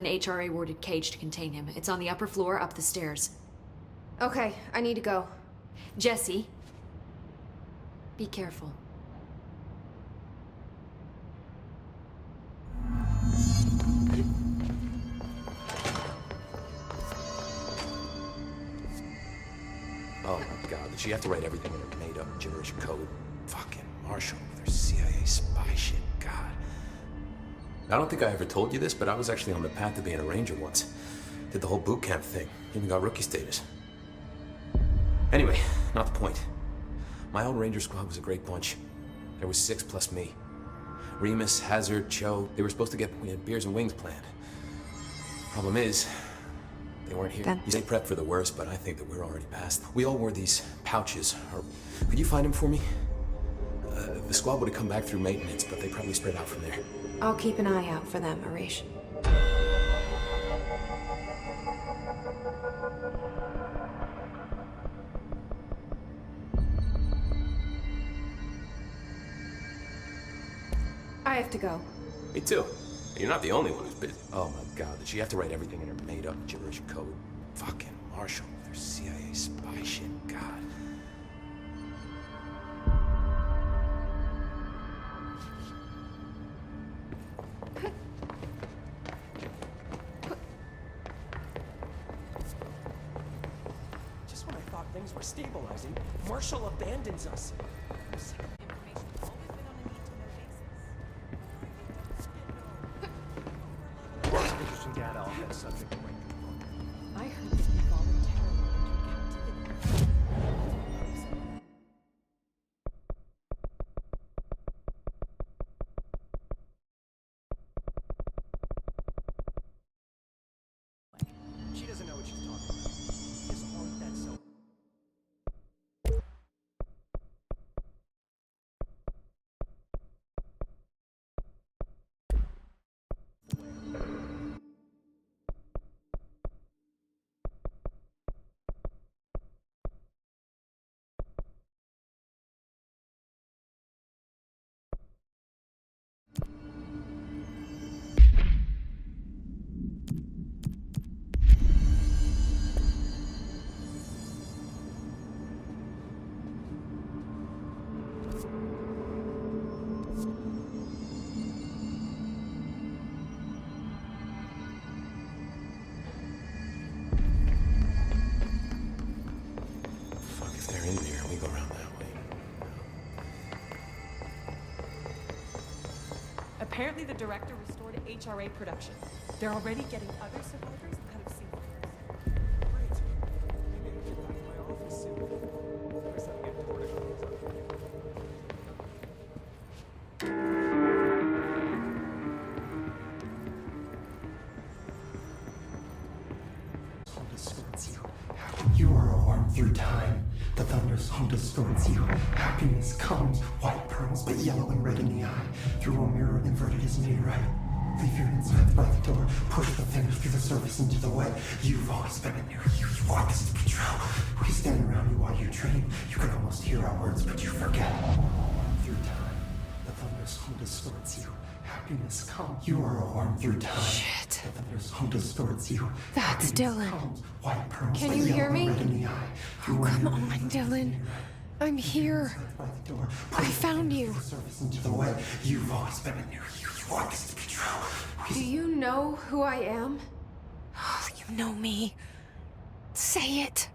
an HRA-warded cage to contain him. It's on the upper floor, up the stairs. Okay, I need to go. Jesse, be careful. Oh my God, did she have to write everything in her made-up gibberish code? Fucking Marshall with her CIA spy shit, God. I don't think I ever told you this, but I was actually on the path to being a ranger once. Did the whole boot camp thing, even got rookie status. Anyway, not the point. My old ranger squad was a great bunch. There was 6 plus me. Remus, Hazard, Cho, they were supposed to get beers and wings planned. Problem is, they weren't here. You say prep for the worst, but I think that we're already past. We all wore these pouches. Could you find them for me? The squad would have come back through maintenance, but they probably spread out from there. I'll keep an eye out for them, Arish. I have to go. Me too. You're not the only one who's busy. Oh my God, did she have to write everything in her made-up gibberish code? Fucking Marshall with her CIA spy shit, God. Just when I thought things were stabilizing, Marshall abandons us. Interesting data on that subject. I heard that you voluntarily entered captivity. She doesn't know what she's talking about. Just aren't that so. Fuck, if they're in there, we go around that way. Apparently the director restored HRA production. They're already getting other survivors out of scene. Great. Maybe I can get back to my office soon. I guess I'll get protocols up. Distorts you. You are a worm through time. The thunderstorm distorts you. Happiness comes, white pearls, but yellow and red in the eye. Through a mirror inverted is made right. Leave your insides by the door. Push the fingers through the surface into the wet. You've always been a near you. You want this to be true. We stand around you while you dream. You can almost hear our words, but you forget. Through time, the thunderstorm distorts you. Happiness comes. You are a worm through time. Shit. The thunderstorm distorts you. That's Happiness Dylan. comes, white pearls, Can but you hear yellow and me? red in the eye. Oh, come on, Dylan. I'm here. By the door. I found you. The surface into the wet. You've always been a near you. You want this to be true. Do you know who I am? Oh, you know me. Say it.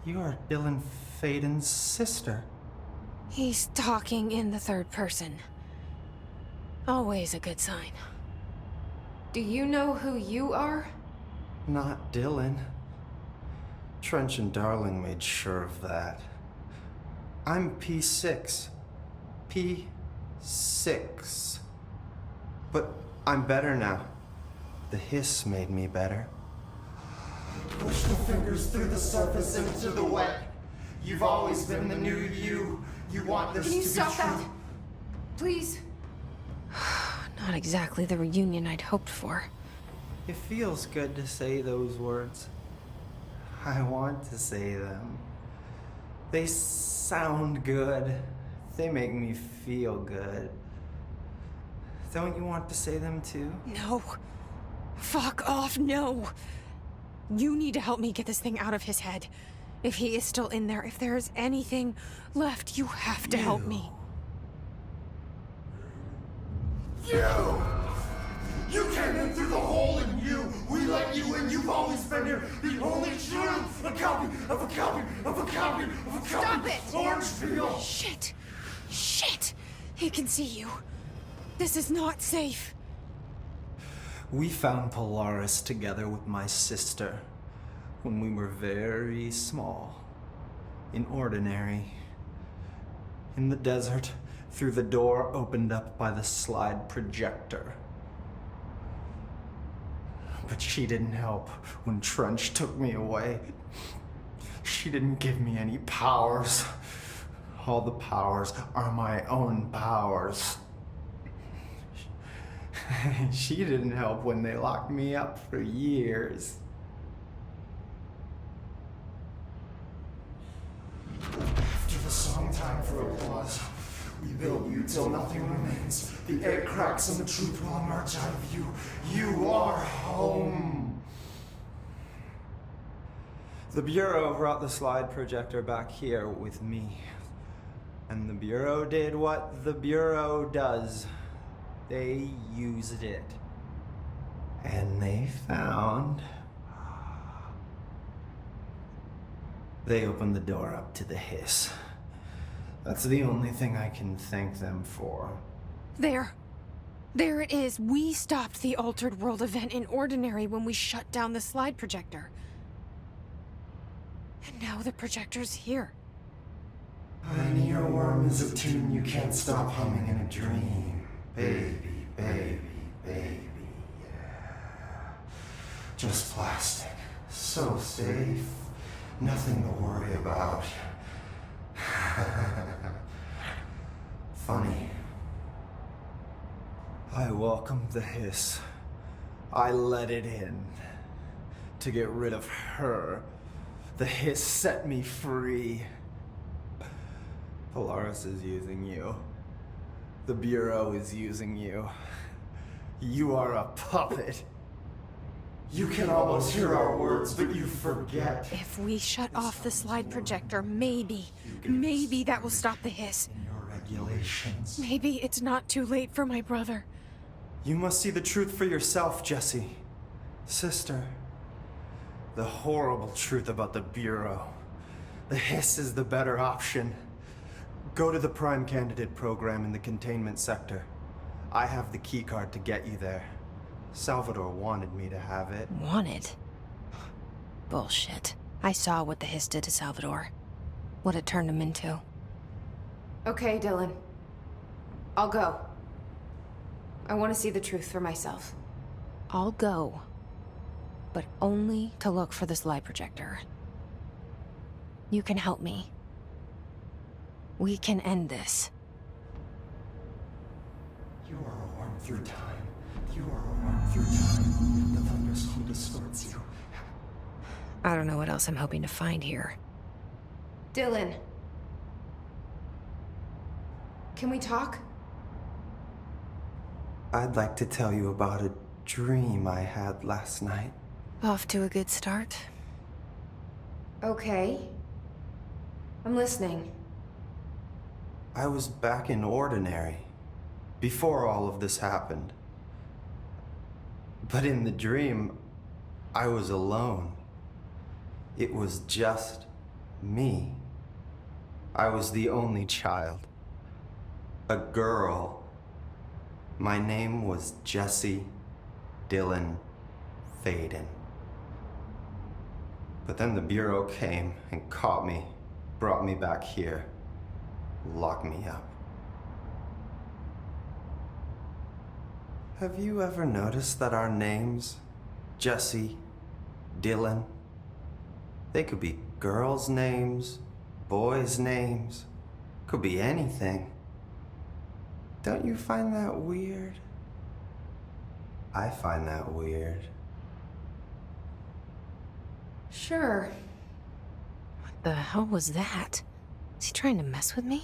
You are Dylan Faden's sister. He's talking in the third person. Always a good sign. Do you know who you are? Not Dylan. Trench and Darling made sure of that. I'm P6. P6. But I'm better now. The hiss made me better. Push the fingers through the surface into the wet. You've always been the new you. You want this Can you to stop be true. that? Please? Not exactly the reunion I'd hoped for. It feels good to say those words. I want to say them. They sound good. They make me feel good. Don't you want to say them too? No. Fuck off, no! You need to help me get this thing out of his head. If he is still in there, if there is anything left, you have to help me. You! You came in through the hole in you! We let you in, you've always been here! The only truth! A copy of a copy of a copy of a copy! Stop it! Orange peel! Shit! Shit! He can see you. This is not safe. We found Polaris together with my sister when we were very small, in Ordinary, in the desert, through the door opened up by the slide projector. But she didn't help when Trench took me away. She didn't give me any powers. All the powers are my own powers. She didn't help when they locked me up for years. After the song time for applause, we build you till nothing remains. The egg cracks and the truth will emerge out of you. You are home. The Bureau brought the slide projector back here with me. And the Bureau did what the Bureau does. They used it. And they found... They opened the door up to the hiss. That's the only thing I can thank them for. There. There it is. We stopped the Altered World event in Ordinary when we shut down the slide projector. And now the projector's here. An earworm is a tune you can't stop humming in a dream. Baby, baby, baby, yeah. Just plastic. So safe. Nothing to worry about. Funny. I welcomed the hiss. I let it in. To get rid of her. The hiss set me free. Polaris is using you. The Bureau is using you. You are a puppet. You can almost hear our words, but you forget. If we shut off the slide projector, maybe that will stop the hiss. In your regulations. Maybe it's not too late for my brother. You must see the truth for yourself, Jesse. Sister. The horrible truth about the Bureau. The hiss is the better option. Go to the Prime Candidate program in the containment sector. I have the keycard to get you there. Salvador wanted me to have it. Wanted? Bullshit. I saw what the hiss did to Salvador. What it turned him into. Okay, Dylan. I'll go. I want to see the truth for myself. I'll go. But only to look for the slide projector. You can help me. We can end this. You are a worm through time. You are a worm through time. The thunderstorm distorts you. I don't know what else I'm hoping to find here. Dylan. Can we talk? I'd like to tell you about a dream I had last night. Off to a good start. Okay. I'm listening. I was back in Ordinary, before all of this happened. But in the dream, I was alone. It was just me. I was the only child. A girl. My name was Jesse Dylan Faden. But then the Bureau came and caught me, brought me back here, locked me up. Have you ever noticed that our names, Jesse, Dylan, they could be girls' names, boys' names, could be anything. Don't you find that weird? I find that weird. Sure. What the hell was that? Is he trying to mess with me?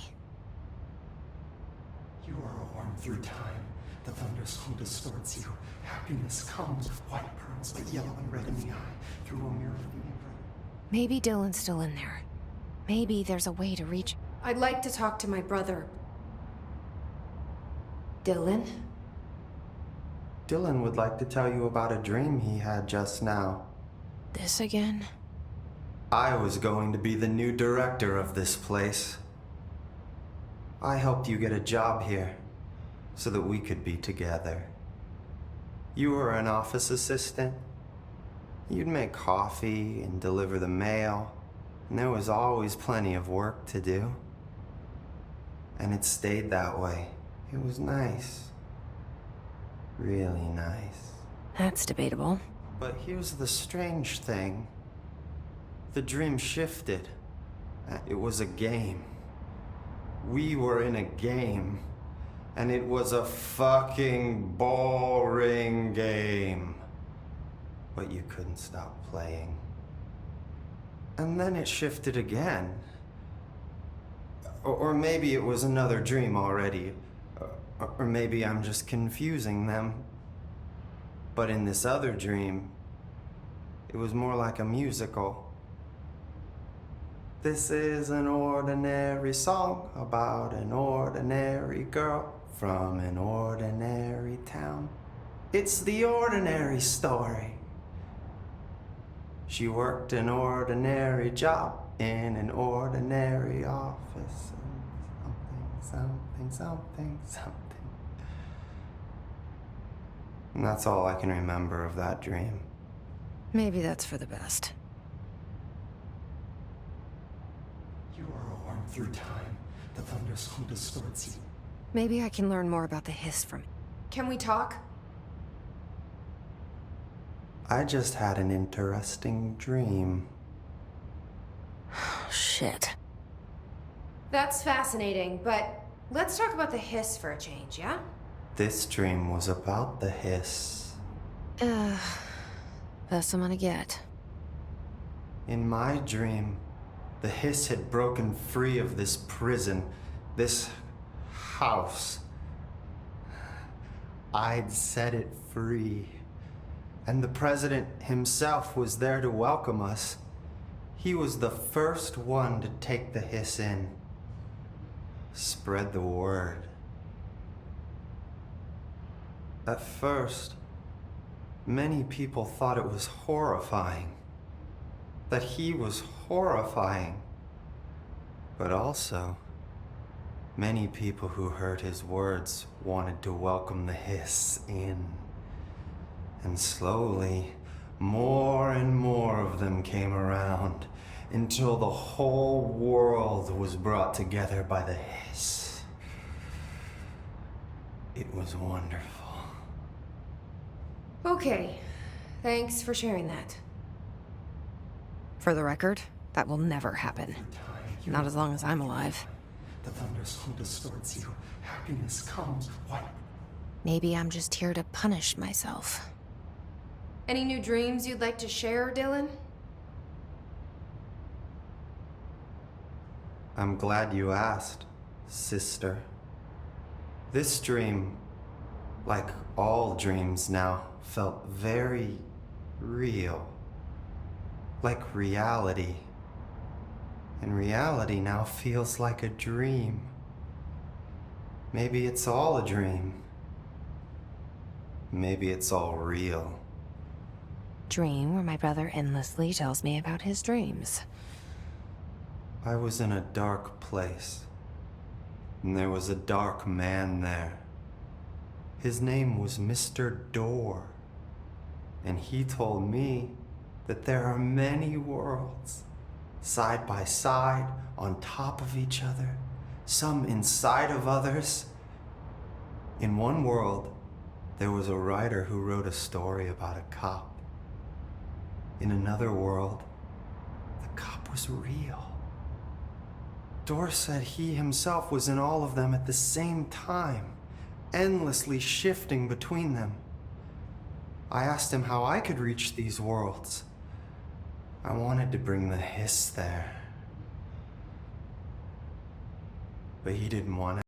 You are a worm through time. The thunderstorm distorts you. Happiness comes, white pearls, but yellow and red in the eye, through a mirror of the inverted. Maybe Dylan's still in there. Maybe there's a way to reach. I'd like to talk to my brother. Dylan? Dylan would like to tell you about a dream he had just now. This again? I was going to be the new director of this place. I helped you get a job here so that we could be together. You were an office assistant. You'd make coffee and deliver the mail, and there was always plenty of work to do. And it stayed that way. It was nice. Really nice. That's debatable. But here's the strange thing. The dream shifted. It was a game. We were in a game. And it was a fucking boring game. But you couldn't stop playing. And then it shifted again. Or maybe it was another dream already. Or maybe I'm just confusing them. But in this other dream, it was more like a musical. This is an ordinary song about an ordinary girl from an ordinary town. It's the ordinary story. She worked an ordinary job in an ordinary office. Something. And that's all I can remember of that dream. Maybe that's for the best. You are a worm through time. The thunderstorm distorts you. Maybe I can learn more about the hiss from. Can we talk? I just had an interesting dream. Oh, shit. That's fascinating, but let's talk about the hiss for a change, yeah? This dream was about the hiss. Best I'm gonna get. In my dream, the hiss had broken free of this prison, this house. I'd set it free. And the president himself was there to welcome us. He was the first one to take the hiss in. Spread the word. At first, many people thought it was horrifying. That he was horrifying. But also, many people who heard his words wanted to welcome the hiss in. And slowly, more and more of them came around until the whole world was brought together by the hiss. It was wonderful. Okay. Thanks for sharing that. For the record, that will never happen. Not as long as I'm alive. The thunderstorm distorts you. Happiness comes, white. Maybe I'm just here to punish myself. Any new dreams you'd like to share, Dylan? I'm glad you asked, sister. This dream, like all dreams now, felt very real. Like reality. And reality now feels like a dream. Maybe it's all a dream. Maybe it's all real. Dream where my brother endlessly tells me about his dreams. I was in a dark place, and there was a dark man there. His name was Mr. Door, and he told me that there are many worlds, side by side, on top of each other, some inside of others. In one world, there was a writer who wrote a story about a cop. In another world, the cop was real. Door said he himself was in all of them at the same time, endlessly shifting between them. I asked him how I could reach these worlds. I wanted to bring the hiss there. But he didn't want to.